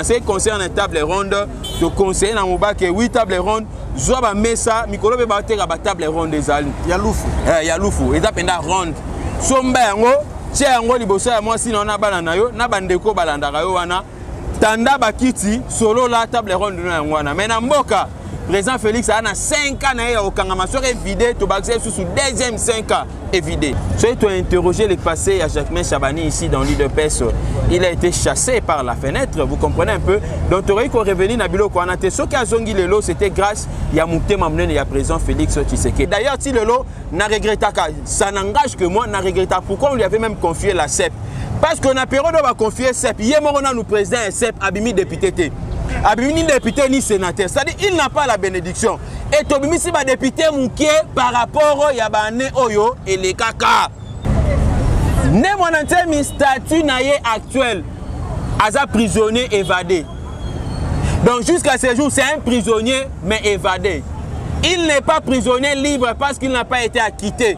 ce qui concerne une table ronde, de conseiller dans mon bac 8 tables rondes, Zoba Mesa, Mikolo Bebater à table ronde des alliés. Yaloufou. Yaloufou. Et d'apenda ronde. Sombango, Tiango Libosa, moi si on a balanayo, Nabandeko Balandarayo, wana, Tanda Bakiti, solo la table ronde de Wana. Mais Namboka, président Félix a 5 ans au Kangamasor évidé, tu vas sous deuxième 5 ans évidé. Si tu as interrogé le passé à Jacquemin Chabani ici dans l'IDPS, il a été chassé par la fenêtre, vous comprenez un peu. Donc tu aurais revenu à Bilo Kouanate. Ce qui a zongi le lot, c'était grâce à Mouté Mamnen et à présent Félix Tshisekedi. D'ailleurs, si le lot n'a regretté pas, ça n'engage que moi, n'a regretté pas. Pourquoi on lui avait même confié la CEP? Parce qu'on a période où on va confier CEP. Hier, on a nous président CEP, Abimi député. Abimi député ni sénateur. C'est-à-dire qu'il n'a pas la bénédiction. Et Tobimi si va député Mouké par rapport au Yabane Oyo et les Kaka. Ne mon mi statut naïe actuel. Aza prisonnier évadé. Donc jusqu'à ce jour, c'est un prisonnier mais évadé. Il n'est pas prisonnier libre parce qu'il n'a pas été acquitté.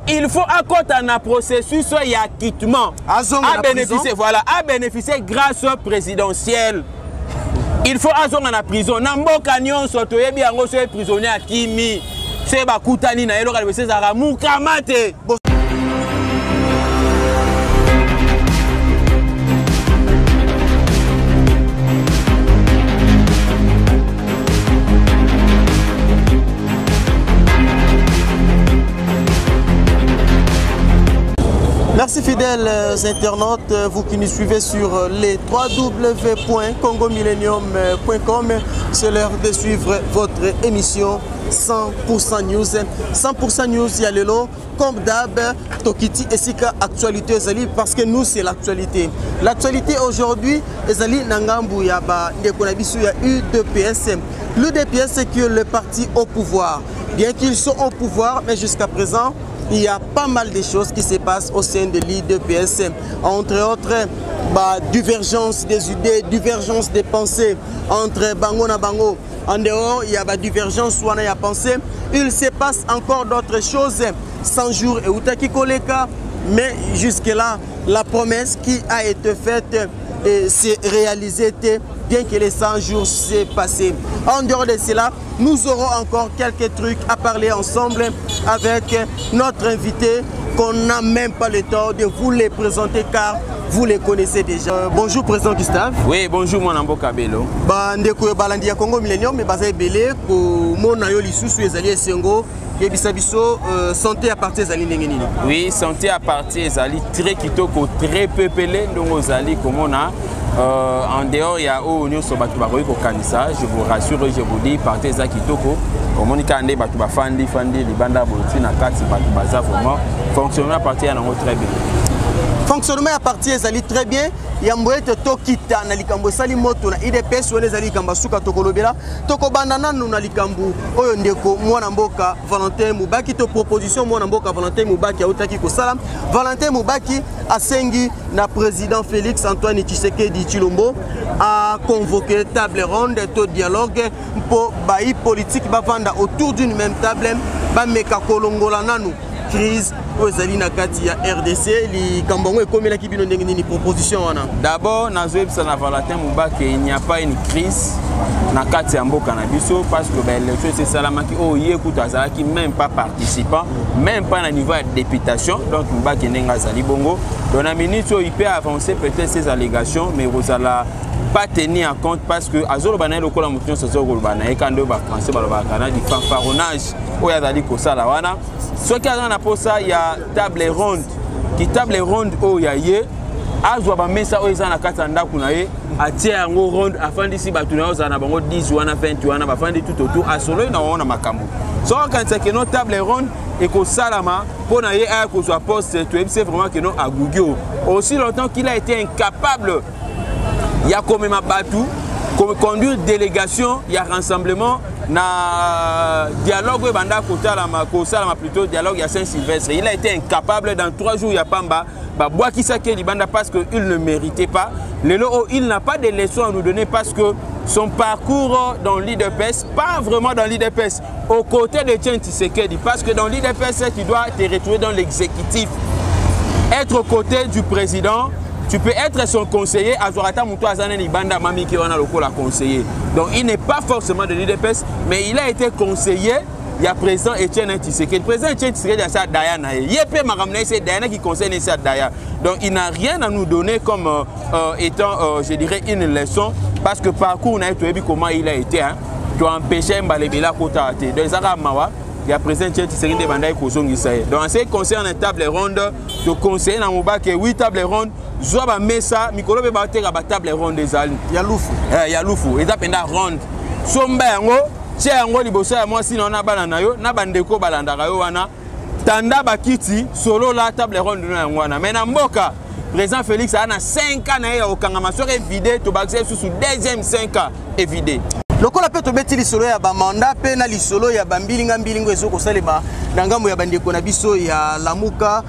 Il faut accorder un processus d'acquittement à bénéficier, voilà, à bénéficier grâce au présidentiel. Il faut azonga na prison. Namboka nyonso toyebi yango so prisonnier à Kimi. C'est bakutani na yelo kalbese za mukamate. Merci fidèles internautes, vous qui nous suivez sur les www.congomillennium.com. C'est l'heure de suivre votre émission 100% News. 100% News, il y a le lot. Comme d'hab, Tokiti et Sika Actualité Zali, parce que nous, c'est l'actualité. L'actualité aujourd'hui, Zali Nangambu Yaba, Ndekonabisu, il y a UDPS. L'UDPS, c'est que le parti au pouvoir. Bien qu'ils soient au pouvoir, mais jusqu'à présent, il y a pas mal de choses qui se passent au sein de l'IDPS, entre autres divergence des idées, divergence des pensées entre Bango na Bango. En dehors, il y a divergence ou il y a pensée. Il se passe encore d'autres choses. 100 jours et Outaki Koleka, mais jusque-là, la promesse qui a été faite s'est réalisée bien que les 100 jours s'est passé. En dehors de cela, nous aurons encore quelques trucs à parler ensemble avec notre invité qu'on n'a même pas le temps de vous les présenter car vous les connaissez déjà. Bonjour président Gustave. Oui, bonjour mon Amboka Bello. Ndeko balandi ya Congo Millennium mais baza ebele ko mona yo lisusu ezali esengo yebisa biso santé à partir ezali ndenge nini. Oui, santé à partir ezali très kitoko très peuplé ndongo ezali komona. En dehors, il y a Ounio Sobatubaro Kanisa, je vous rassure, je vous dis, partez à Kitoko, au Monikande, Batuba Fandi, Libanda Bouti, Nakati, Batubaza, vraiment, fonctionnement à partir de très bien. Fonctionnement à partir ezali très bien. Yamboete tokita na likambo sali moto na IDPS wone ezali kamba suka tokolobela tokobanda nanu na likambo oyo ndeko mwana mboka Valentin Mubaki to proposition mwana mboka Valentin Mubaki autaki kosala. Valentin Mubaki asengi na président Félix Antoine Tshisekedi Tshilombo a convoqué table ronde to dialogue pour baï politique bavanda autour d'une même table ba meka kolongola nanu crise ozali na kati ya RDC li kambongo ekomela ki bino ndenge nini proposition wana. D'abord nazoyebisa na Valentin Mubaki il n'y a pas une crise na kati ya mboka na biso parce que l'élection c'est salamaki o yekuta azalaki même pas participant même pas na niveau de députation donc Mubaki nenga zali bongo donc la ministre il peut avancer peut-être ses allégations mais Rosala pas tenir en compte parce que azolo bana lokola mution sozo golbana e kando ba français ba kana di fanfaronnage o ya zali ko sala wana. Ce qui a pour ça, il y a table ronde. Qui table ronde au yaye. Azwa ba mesa o izana katanda kunaye. Atia ngo ronde afin d'ici batuna o zana bango 10 wana 20 wana ba fandi tout autour asolo na wana makambo. So quand c'est que nos table ronde et ko salama pour na ye a ko soit poste c'est vraiment que non agugio. Aussi longtemps qu'il a été incapable il y a comme ma batu conduire délégation, il y a rassemblement na dialogue banda kota la ma plutôt dialogue il y a Saint-Sylvestre. Il a été incapable dans 3 jours il y a Pamba ba bois qui s'appelle Libanda parce que il ne méritait pas. Il n'a pas de leçons à nous donner parce que son parcours dans l'IDPS, pas vraiment dans l'IDPS, aux côtés de Tiens Tshisekedi, parce que dans l'IDPS tu dois te retrouver dans l'exécutif, être aux côtés du président. tu peux être son conseiller, Azorata Moutou Azane Libanda Mami qui on a le coup la conseiller. Donc il n'est pas forcément de l'UDPS, mais il a été conseiller. Il y a président Etienne Tshisekedi. Le président Etienne Tshisekedi a ça Dayana. Il y a pas Maramne, c'est Dayana qui conseille ça Daya. Donc il n'a rien à nous donner comme étant, je dirais, une leçon. Parce que parcours, on a été comment il a été. Hein. Tu as empêché Mbalebela Kota. Donc il y a président Etienne Tshisekedi Bandaï Kozong Isaïe. Donc en ce qui concerne une table ronde, tu conseilles dans mon bac 8 tables rondes. Zoba Mesa, Mikolo Bebaté à la table ronde des Alpes. Il y a Loufou. Il y a Loufou. Et ça pendant ronde. Sombango. Tia ngo liboso ya mwasi na ona bana na yo na bandeko balandaka yo wana tanda bakiti solo la table ronde na ngwana mais na mboka président Félix a na 5 ans na ye okanga soirée vidé to bakse sous deuxième 5 ans évidé lokola pe to beti lisolo ya ba mandat pe na lisolo ya bambilinga mbilingo ezoko saleba na ngambo ya bandeko na biso ya Lamuka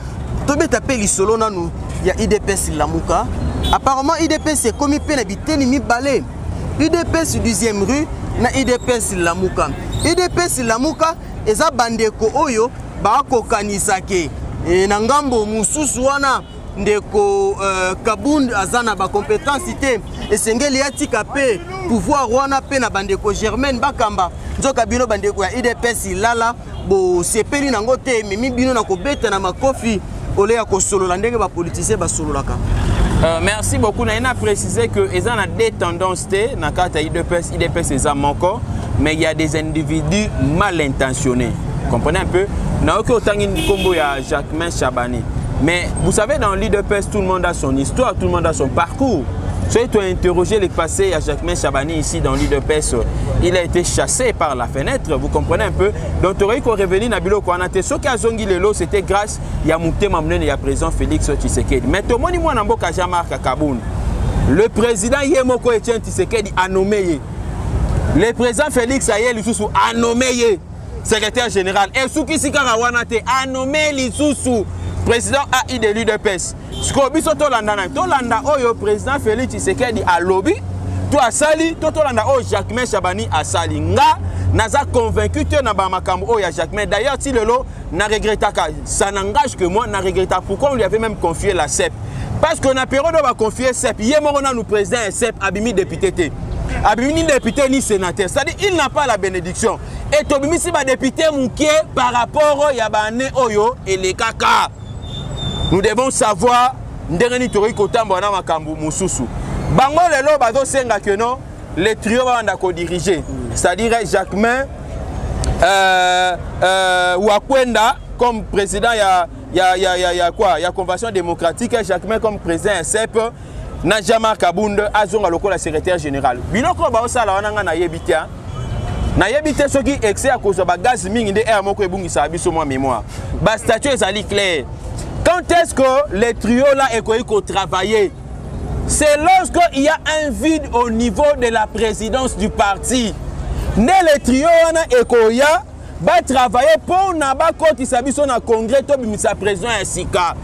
to beta pe lisolo nanu ya IDPS Lamuka apparemment IDPS est commis pe na biteni mibale IDPS 10e rue na IDPS Lamuka. IDPS Lamuka eza bandeko oyo bakokanisa ke na ngambo mususu wana ndeko Kabund azana ba compétence te esengeli atika pe pouvoir wana pe na bandeko Germaine Bakamba nzoka bino bandeko ya IDPS lala bo sepeli nango te mimi bino na kobeta na makofi ole ya kosolola ndenge ba politicien basololaka. Merci beaucoup. On a précisé que il y a des tendances dans le cas de IDPS, mais il y a des individus mal intentionnés. Vous comprenez un peu? Il y a Jacquemain Chabani. Mais vous savez, dans l'IDPS, tout le monde a son histoire, tout le monde a son parcours. Si tu as interrogé le passé à Jacquemain Chabani ici dans l'IDPS, il a été chassé par la fenêtre, vous comprenez un peu. Donc tu aurais pu revenir à Bilo Kouanate. Ce qui a zongi lelo, c'était grâce à Mouté Mamnen et à président Félix Tshisekedi. Mais tout le monde a dit que Jean-Marc Kaboun. Le président Yemoko Etienne Tshisekedi a nommé. Le président Félix Ayel a nommé secrétaire général. Et Soukisika Rawanate a nommé Lissoussou. Président AI de l'UDPS. Ce qu'on biso Tolanda oyo président Félix Tshisekedi a lobby, to asali, Tolanda o Jacquemain Chabani a sali. Nga naza convaincu que na ba makambo o ya Jacquemain. D'ailleurs si lelo na regrettaka, ça n'engage que moi, na regretta pourquoi on lui avait même confié la CEP. Parce qu'on a période va confier CEP. Yemorona nous président CEP abimi député té. Abimi député ni sénateur. C'est-à-dire il n'a pas la bénédiction. Et tobimi si ba député mouké par rapport au yabane oyo et les kaka. Nous devons savoir ndengeni tori kotambo na makambu mususu. Bango lelo bazo senga que non les trio banda ko diriger. C'est-à-dire Jacquemain Wakwenda comme président ya quoi? Ya convention démocratique Jacquemain comme président CEP na Jean-Marc Kabund azonga lokola secrétaire général. Biloko ba osala wana nga na yebitia. Na yebite soki excès à cause ba gaz mingi de air moko ebungisa biso moi mémoire. Ba statut ezali clair. Quand est-ce que les trios là ont travaillé? C'est lorsqu'il y a un vide au niveau de la présidence du parti. Les trios va travailler pour n'aba côté sabiso na congrès to bimisa président Sika.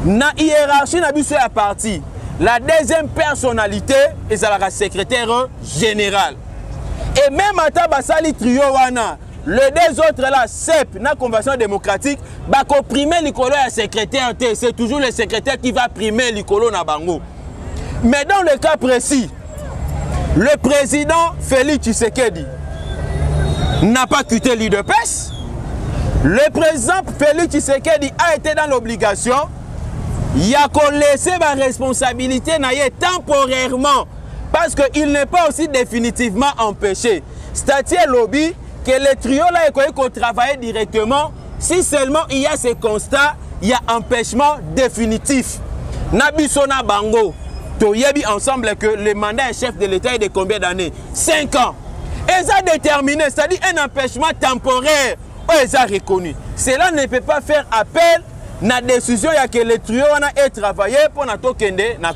Na hiérarchie na biso ya parti. La deuxième personnalité est la secrétaire général. Et même à basali trio wana les deux autres là, CEP, la convention démocratique, va primer l'icolo à secrétaire. C'est toujours le secrétaire qui va primer l'icolo na bango. Mais dans le cas précis, le président Félix Tshisekedi n'a pas quitté l'UDPS. Le président Félix Tshisekedi a été dans l'obligation. Il a laissé ma responsabilité temporairement. Parce qu'il n'est pas aussi définitivement empêché. C'est-à-dire lobby. Que les trios là qu'on travaille directement, si seulement il y a ces constats, il y a empêchement définitif. Nabisona Bango, Toyebi ensemble que le mandat chef de l'État est de combien d'années? 5 ans. Et ça déterminé, c'est-à-dire un empêchement temporaire. Et ça reconnu. Cela ne peut pas faire appel à la décision que les trios aient travaillé pour notre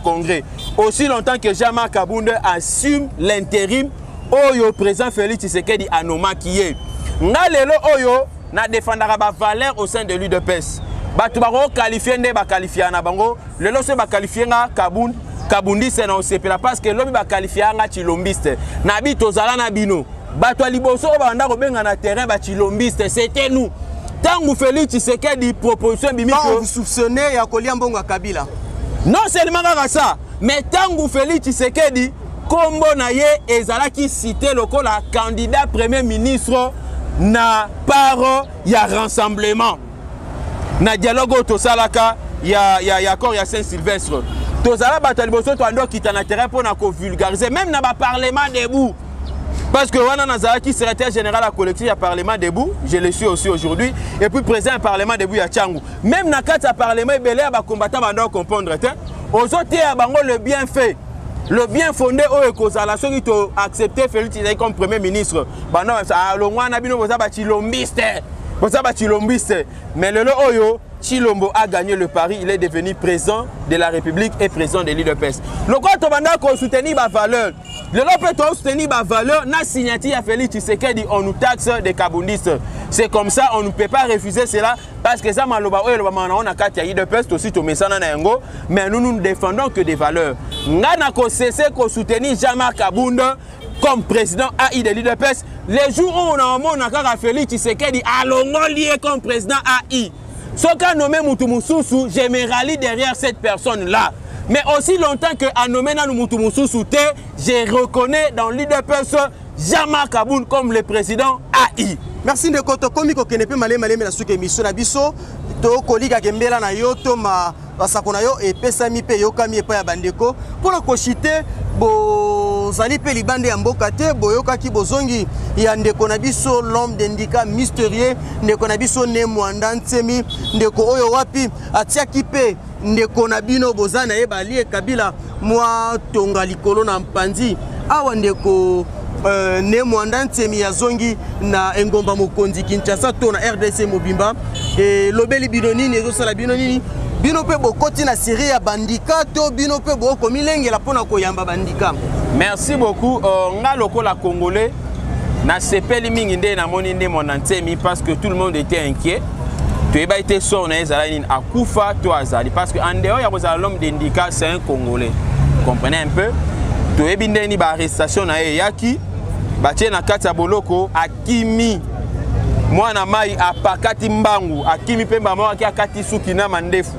congrès. Aussi longtemps que Jean-Marc Kabund assume l'intérim. Oyo président Félix Tshisekedi anoma qui est. Nga lelo oyo na défendra ba valeur au sein de l'UDPS. Batu bako qualifier nde ba qualifier na bango. Lelo se ba qualifier nga Kabundi c'est na osepela parce que lobi ba qualifier nga chilombiste. Na bi tozala na bino. Batu liboso ba nda ko benga na terrain ba chilombiste, c'était nous. Tangu Félix Tshisekedi proposition bimi que vous soupçonnez ya kolia mbongo Kabila. Non seulement ça, mais tangu Félix Tshisekedi kombo na ye ezalaki cité lokola candidat premier ministre na part ya rassemblement na dialogue tosalaka ya accord ya Saint-Sylvestre tozala bato liboso to ando kita na terrain pour na ko vulgariser même na ba parlement debout parce que wana nazalaki secrétaire général à collectif ya parlement debout je le suis aussi aujourd'hui et puis président du parlement debout ya Tchangu même na kati ya parlement belé ba combattant bando comprendre te ozote ya bango le bien fait le bien fondé au ekozala ceux qui ont accepté Félix Tshisekedi comme premier ministre bando longwana bino boza ba chilombiste mais le oyo Chilombo a gagné le pari, il est devenu président de la République et président de l'UDPS. Le quoi tu vas soutenir ma valeur. Le peut soutenir ma valeur, na signature à Félix Tshisekedi, on nous taxe des kabundistes. C'est comme ça, on ne peut pas refuser cela parce que ça maloba on a quatre UDPS aussi to mesana na yango, mais nous nous défendons que des valeurs. Ngana ko cesser ko soutenir Jean-Marc Kabunda comme président AI de l'UDPS. Les jours où on a Félix Tshisekedi allons lié comme président AI. Ce qu'a nommé Moutoumoussoussou, je me rallie derrière cette personne-là. Mais aussi longtemps que a nommé Moutoumoussoussou, je reconnais dans l'UDPS Jean-Marc Kaboun comme le président AI. Merci de koto komi ko kenepe malé na suke émission na biso to kolika kembela na yo to ma basakona yo et pesami pe yo kami epa ya bandeko pour ko chiter bo zali pe libande ya mboka te boyoka ki bozongi ya ndeko na biso l'homme d'indika mystérieux ndeko na biso ne mwanda ntemi ndeko oyo wapi atiaki pe ndeko na bino bozana ye bali Kabila mwa tonga likolo na mpanzi awa ndeko ne mwanda ntemi ya zongi na engomba mokonzi Kinshasa to na RDC mobimba et lobeli binonini ezosala binonini bino pe bokoti na série ya bandika to bino pe boko milengela pona koyamba bandika. Merci beaucoup nga lokola congolais na sepeli mingi nde na moni nde mwanda ntemi parce que tout le monde était inquiet. Tu es été sort na ezalani akufa to azali parce que en dehors ya kozala l'homme d'indika c'est un congolais. Comprenez un peu? Tu es binde ni ba arrestation na yaki batie na kati ya boloko akimi mwana mai apakati mbangu akimi pemba mwa akati suki na mandefu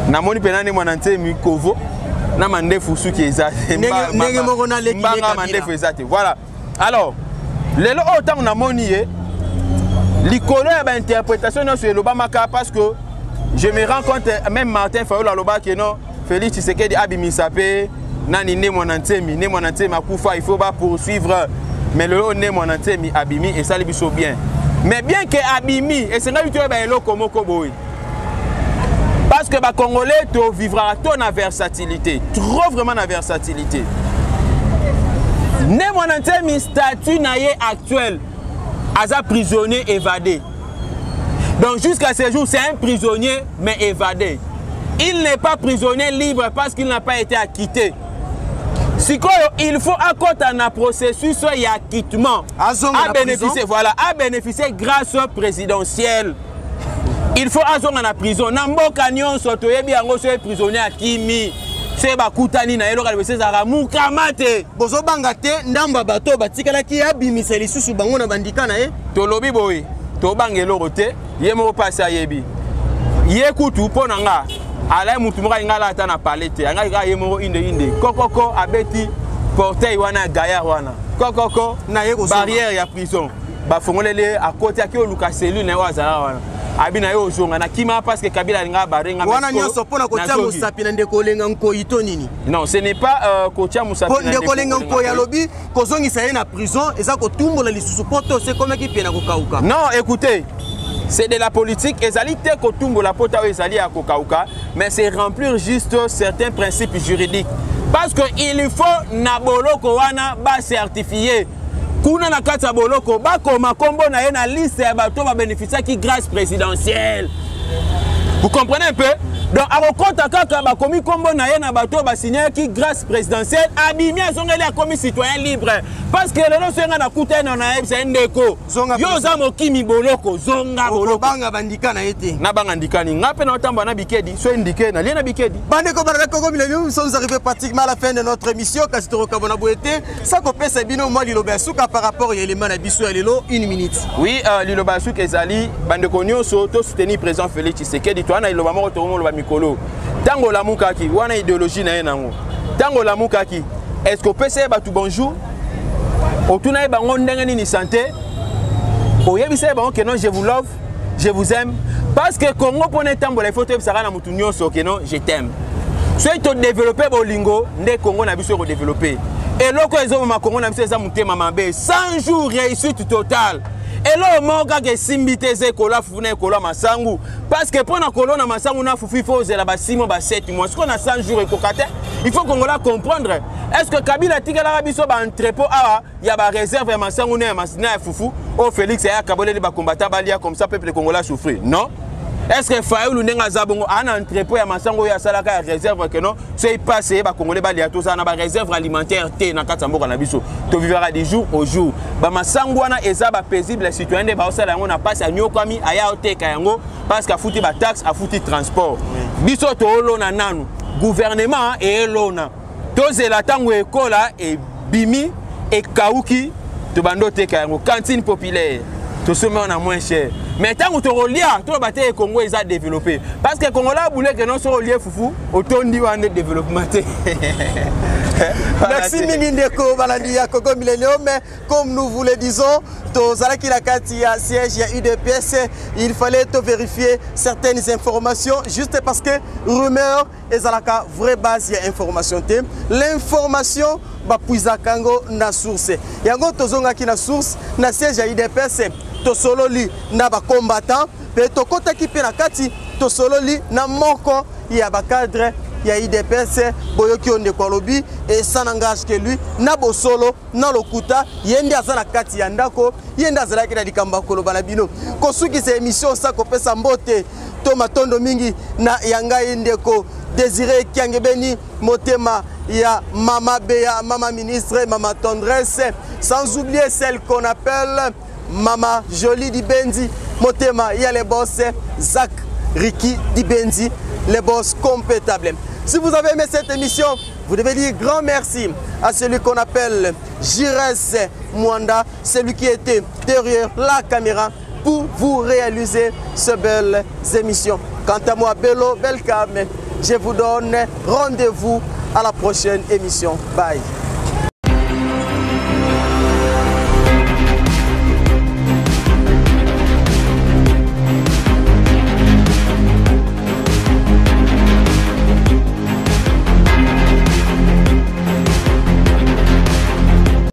na moni penane mwana ntemi kovo na mandefu suki ezate ndenge moko na leki mbanga mandefu ezate voilà alors lelo autant na moni ye likolo ya ba interprétation no sur lobamaka parce que je me rends compte même Martin Fayola loba que non Félix Tshisekedi abimisa pe nani ne monantemi akufa il faut pas poursuivre mais le ne monantemi abimi et ça le biso bien mais bien que abimi et c'est là tu ba eloko moko boy parce que ba congolais to vivra ton versatilité trop vraiment la versatilité ne monantemi statut naie actuel aza prisonnier évadé donc jusqu'à ce jour c'est un prisonnier mais évadé il n'est pas prisonnier libre parce qu'il n'a pas été acquitté. Il faut accorder un processus et acquittement à bénéficier, voilà, à bénéficier grâce au présidentiel. Il faut attendre la prison. Nambo Canyon soto yebi ango so prisonnier akimi. C'est bakutani na elo kalbese zara mukamate. Bozo bangate ndamba bato batikala ki abimisa lisusu bango na bandika na ye. Tolobi boy, to bangelo rote, yemo passa yebi. Ye kutu ponanga. Ala mutu moka ngala ata na palete anga ga yemo inde kokoko abeti portail wana gaya wana kokoko na ye barrière ya prison ba fongolele à côté aki oluka cellule na wazala wana abina yo zonga na kima parce que Kabila linga barenga wana nyoso pona kotia musapi na ndeko lenga nkoyito nini non ce n'est pas kotia musapi na ndeko lenga nkoya lobi kozongisa ye na prison eza ko tumbola lisusu poto c'est comme qui pena ko kauka non écoutez c'est de la politique, ezalité kotumbo la pota ezali à kokauka, mais c'est remplir juste certains principes juridiques. Parce que il faut na boloko wana ba certifié. Kuna na kata boloko ba koma kombo na ye na liste ya bato ba bénéficier qui grâce présidentielle. Vous comprenez un peu? Donc à compte kaka ba komi kombo na ye na bato ba signer qui grâce présidentielle abimi azongeli a commis citoyen libre parce que le senga na kutena na c'est ndeko yo za mokimi boloko zonga boloko banga bandika na été na banga ndikani ngape na otamba na bikedi so indiqué na liena bikedi bandeko barako comme nous sommes arrivés pratiquement à la fin de notre émission Castro Kabona Boete ça ko pesa bino moi liloba suka par rapport à élément na biso ya lelo 1 minute oui liloba suka ezali bandeko nyoso to soutenir président Félix Tshisekedi to ana liloba moko to mikolo Tango la mukaki, wana idéologie na yenango. Tango la mukaki, est-ce que peut ba tout bonjour? Otuna ba ngondenge ni santé. Oyebisa ba que non je vous love, je vous aime parce que Congo pone tambo la photo ça na mutu nyonso que non je t'aime. Soit to développer bolingo, ndé Congo na biso ko développer. Et loko ezo ma Congo na biso za mutema mabe 100 jours réussite totale. Et là, on a simbité kola fune kola masangu parce que pour na kolona masangu na fufi faut zela ba 6 mois ba 7 mois. Ce qu'on a 100 jours et kokate, il faut qu'on la comprendre. Est-ce que Kabila tigala biso ba entrepôt ah ya ba réserve masangu na fufu au Félix ya kaboleli ba combattant balia comme ça peuple congolais souffrir. Non. Est-ce que Fayoulou nenga zabongo un entrepôt ya masango ya salaka ya réserve que non c'est passé ba congolais balia tout ça na ba réserve alimentaire té na katamboka na biso to vivra du jour au jour ba masango wana eza ba paisible citoyen de ba osala yango na passe a nyokwami aya oteka yango parce que afuti ba taxe afuti transport biso to olona nanu gouvernement et elona to zela tango ekola e bimi e kauki to bando teka yango cantine populaire to sommet on a moins cher. Mais tant que tu relies, tout le bataille Congo est développé. Parce que le Congo là voulait que non soit relié foufou, autant dit on est développement. Merci Minindeko Balandia Coco Millennium, mais comme nous vous le disons, Tozalaki la Katia siège il y a UDPS, il fallait te vérifier certaines informations juste parce que rumeur et zalaka vraie base il y a information té. L'information ba puisa kango na source. Yango tozonga ki na source na siège ya UDPS. Tosololi na ba combattant pe to kota ki pe na kati tosololi na moko ya ba cadre ya IDPS boyoki onde kwa lobi et ça n'engage que lui na bosolo na lokuta yende azala kati ya ndako yende azala ki na dikamba kolo balabino kosuki se émission ça ko pesa mbote to matondo mingi na yanga indeko Désiré Kiangebeni motema ya mama Béa mama ministre mama tendresse sans oublier celle qu'on appelle Mama Jolie Dibenzi, Motema, il y a les boss Zach Ricky Dibenzi, les boss compétables. Si vous avez aimé cette émission, vous devez dire grand merci à celui qu'on appelle Jires Mwanda, celui qui était derrière la caméra pour vous réaliser ces belles émissions. Quant à moi, Bello Belkam, je vous donne rendez-vous à la prochaine émission. Bye.